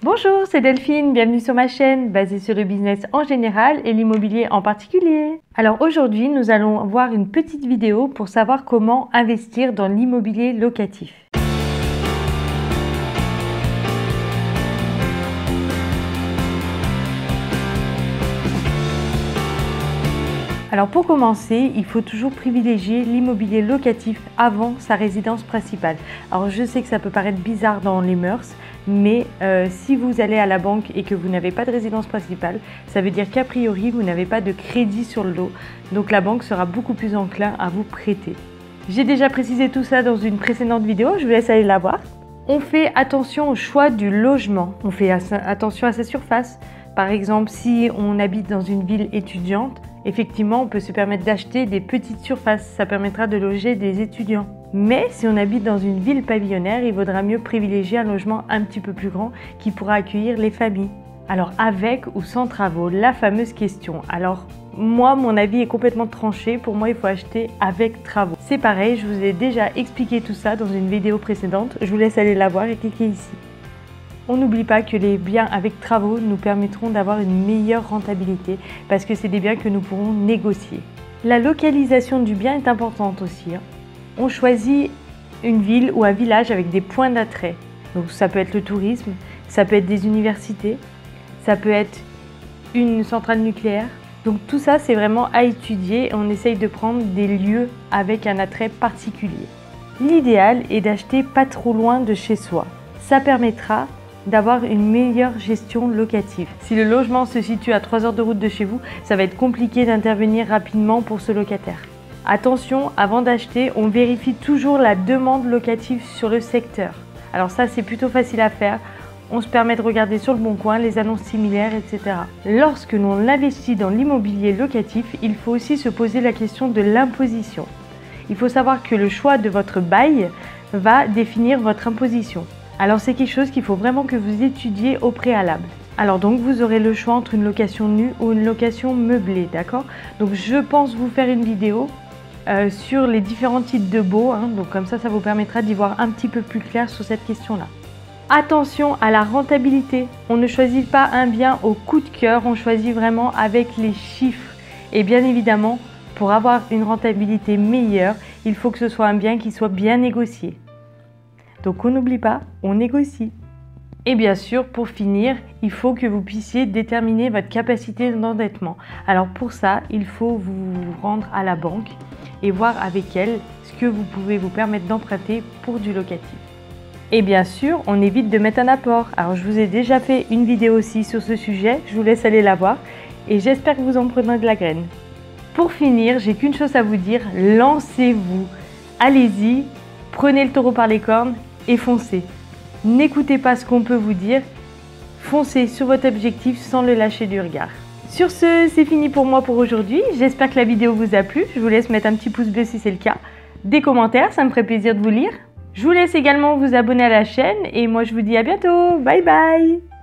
Bonjour, c'est Delphine, bienvenue sur ma chaîne basée sur le business en général et l'immobilier en particulier. Alors aujourd'hui, nous allons voir une petite vidéo pour savoir comment investir dans l'immobilier locatif. Alors pour commencer, il faut toujours privilégier l'immobilier locatif avant sa résidence principale. Alors je sais que ça peut paraître bizarre dans les mœurs, mais si vous allez à la banque et que vous n'avez pas de résidence principale, ça veut dire qu'a priori vous n'avez pas de crédit sur le dos. Donc la banque sera beaucoup plus enclin à vous prêter. J'ai déjà précisé tout ça dans une précédente vidéo, je vous laisse aller la voir. On fait attention au choix du logement, on fait attention à sa surface. Par exemple, si on habite dans une ville étudiante, effectivement, on peut se permettre d'acheter des petites surfaces, ça permettra de loger des étudiants. Mais si on habite dans une ville pavillonnaire, il vaudra mieux privilégier un logement un petit peu plus grand qui pourra accueillir les familles. Alors avec ou sans travaux, la fameuse question. Alors moi, mon avis est complètement tranché, pour moi il faut acheter avec travaux. C'est pareil, je vous ai déjà expliqué tout ça dans une vidéo précédente, je vous laisse aller la voir et cliquer ici. On n'oublie pas que les biens avec travaux nous permettront d'avoir une meilleure rentabilité parce que c'est des biens que nous pourrons négocier. La localisation du bien est importante aussi. On choisit une ville ou un village avec des points d'attrait. Donc ça peut être le tourisme, ça peut être des universités, ça peut être une centrale nucléaire. Donc tout ça c'est vraiment à étudier et on essaye de prendre des lieux avec un attrait particulier. L'idéal est d'acheter pas trop loin de chez soi. Ça permettra d'avoir une meilleure gestion locative. Si le logement se situe à 3 heures de route de chez vous, ça va être compliqué d'intervenir rapidement pour ce locataire. Attention, avant d'acheter, on vérifie toujours la demande locative sur le secteur. Alors ça, c'est plutôt facile à faire. On se permet de regarder sur le Bon Coin les annonces similaires, etc. Lorsque l'on investit dans l'immobilier locatif, il faut aussi se poser la question de l'imposition. Il faut savoir que le choix de votre bail va définir votre imposition. Alors c'est quelque chose qu'il faut vraiment que vous étudiez au préalable. Alors donc vous aurez le choix entre une location nue ou une location meublée, d'accord? Donc je pense vous faire une vidéo sur les différents types de baux, donc comme ça vous permettra d'y voir un petit peu plus clair sur cette question-là. Attention à la rentabilité, on ne choisit pas un bien au coup de cœur, on choisit vraiment avec les chiffres. Et bien évidemment, pour avoir une rentabilité meilleure, il faut que ce soit un bien qui soit bien négocié. Donc on n'oublie pas, on négocie. Et bien sûr, pour finir, il faut que vous puissiez déterminer votre capacité d'endettement. Alors pour ça, il faut vous rendre à la banque et voir avec elle ce que vous pouvez vous permettre d'emprunter pour du locatif. Et bien sûr, on évite de mettre un apport. Alors je vous ai déjà fait une vidéo aussi sur ce sujet, je vous laisse aller la voir et j'espère que vous en prendrez de la graine. Pour finir, j'ai qu'une chose à vous dire, lancez-vous. Allez-y, prenez le taureau par les cornes et foncez. N'écoutez pas ce qu'on peut vous dire, foncez sur votre objectif sans le lâcher du regard. Sur ce, c'est fini pour moi pour aujourd'hui. J'espère que la vidéo vous a plu. Je vous laisse mettre un petit pouce bleu si c'est le cas. Des commentaires, ça me ferait plaisir de vous lire. Je vous laisse également vous abonner à la chaîne et moi je vous dis à bientôt. Bye bye!